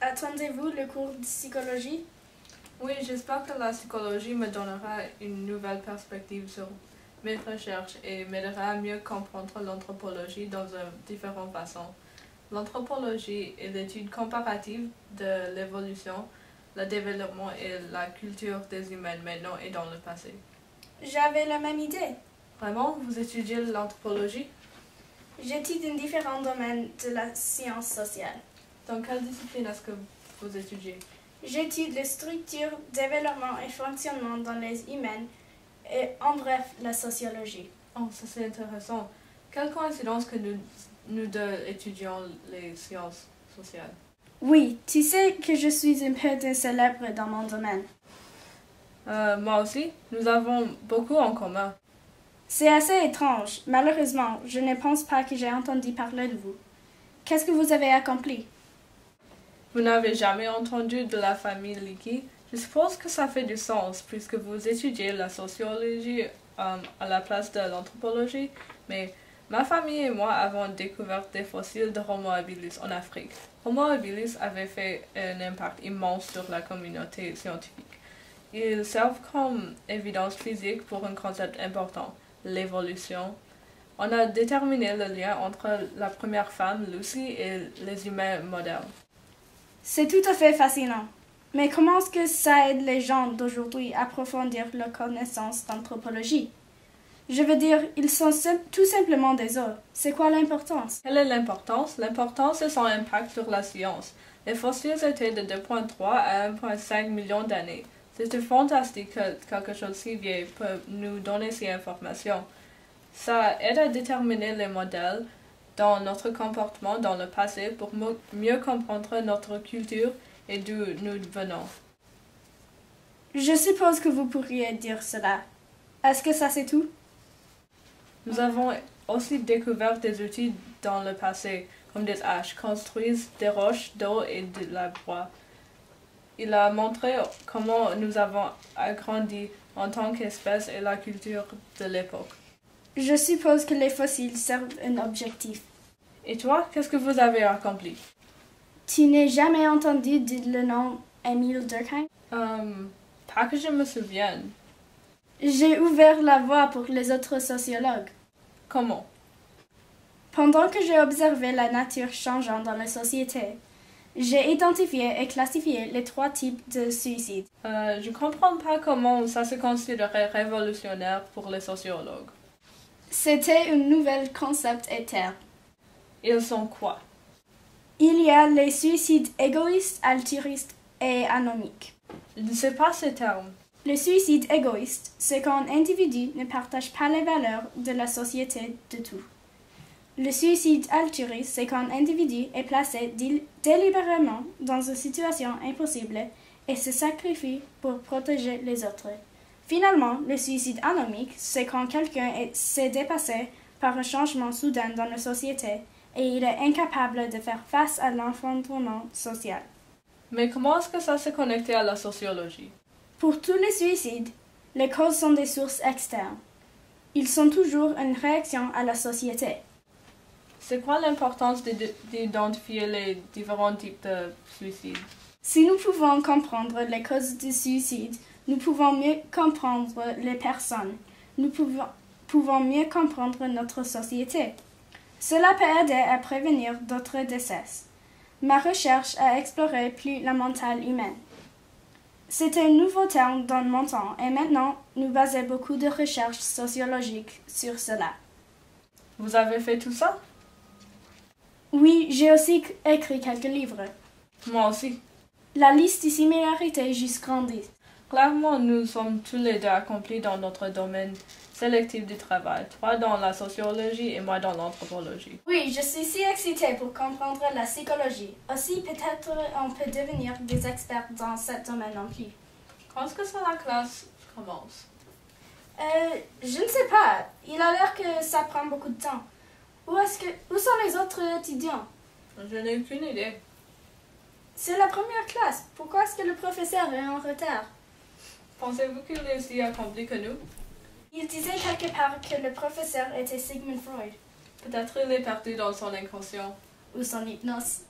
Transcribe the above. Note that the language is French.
attendez-vous le cours de psychologie? Oui, j'espère que la psychologie me donnera une nouvelle perspective sur mes recherches et m'aidera à mieux comprendre l'anthropologie dans différentes façons. L'anthropologie est l'étude comparative de l'évolution, le développement et la culture des humains maintenant et dans le passé. J'avais la même idée. Vraiment, vous étudiez l'anthropologie? J'étudie différents domaines de la science sociale. Dans quelle discipline est-ce que vous étudiez? J'étudie les structures, développement et fonctionnement dans les humains et en bref la sociologie. Oh, ça c'est intéressant. Quelle coïncidence que nous deux étudions les sciences sociales. Oui, tu sais que je suis un peu célèbre dans mon domaine. Moi aussi, nous avons beaucoup en commun. C'est assez étrange. Malheureusement, je ne pense pas que j'ai entendu parler de vous. Qu'est-ce que vous avez accompli? Vous n'avez jamais entendu de la famille Leakey? Je suppose que ça fait du sens puisque vous étudiez la sociologie à la place de l'anthropologie, mais ma famille et moi avons découvert des fossiles de Homo habilis en Afrique. Homo habilis avait fait un impact immense sur la communauté scientifique. Ils servent comme évidence physique pour un concept important, l'évolution. On a déterminé le lien entre la première femme, Lucy, et les humains modernes. C'est tout à fait fascinant. Mais comment est-ce que ça aide les gens d'aujourd'hui à approfondir leur connaissance d'anthropologie? Je veux dire, ils sont tout simplement des os. C'est quoi l'importance? Quelle est l'importance? L'importance est son impact sur la science. Les fossiles étaient de 2,3 à 1,5 millions d'années. C'est fantastique que quelque chose si vieil peut nous donner ces informations. Ça aide à déterminer les modèles dans notre comportement dans le passé pour mieux comprendre notre culture et d'où nous venons. Je suppose que vous pourriez dire cela. Est-ce que ça c'est tout? Nous avons aussi découvert des outils dans le passé, comme des haches, construisent des roches d'eau et de la bois. Il a montré comment nous avons agrandi en tant qu'espèce et la culture de l'époque. Je suppose que les fossiles servent un objectif. Et toi, qu'est-ce que vous avez accompli? Tu n'as jamais entendu dire le nom Émile Durkheim? Pas que je me souvienne. J'ai ouvert la voie pour les autres sociologues. Comment? Pendant que j'ai observé la nature changeant dans la société, j'ai identifié et classifié les 3 types de suicides. Je comprends pas comment ça se considérait révolutionnaire pour les sociologues. C'était un nouvel concept et terme. Ils sont quoi? Il y a les suicides égoïstes, altruistes et anomiques. Je ne sais pas ces termes. Le suicide égoïste, c'est quand un individu ne partage pas les valeurs de la société de tout. Le suicide altruiste, c'est quand un individu est placé délibérément dans une situation impossible et se sacrifie pour protéger les autres. Finalement, le suicide anomique, c'est quand quelqu'un s'est dépassé par un changement soudain dans la société et il est incapable de faire face à l'effondrement social. Mais comment est-ce que ça s'est connecté à la sociologie? Pour tous les suicides, les causes sont des sources externes. Ils sont toujours une réaction à la société. C'est quoi l'importance d'identifier les différents types de suicides? Si nous pouvons comprendre les causes du suicide, nous pouvons mieux comprendre les personnes. Nous pouvons mieux comprendre notre société. Cela peut aider à prévenir d'autres décès. Ma recherche a exploré plus la mentale humaine. C'était un nouveau terme dans mon temps et maintenant nous basons beaucoup de recherches sociologiques sur cela. Vous avez fait tout ça? Oui, j'ai aussi écrit quelques livres. Moi aussi. La liste de similarités juste grandit. Clairement, nous sommes tous les deux accomplis dans notre domaine sélectif du travail, toi dans la sociologie et moi dans l'anthropologie. Oui, je suis si excitée pour comprendre la psychologie. Aussi, peut-être on peut devenir des experts dans ce domaine non plus. Quand est-ce que la classe commence? Je ne sais pas. Il a l'air que ça prend beaucoup de temps. Où sont les autres étudiants? Je n'ai aucune idée. C'est la première classe. Pourquoi est-ce que le professeur est en retard? Pensez-vous qu'il est aussi accompli que nous? Il disait quelque part que le professeur était Sigmund Freud. Peut-être il est perdu dans son inconscient. Ou son hypnose.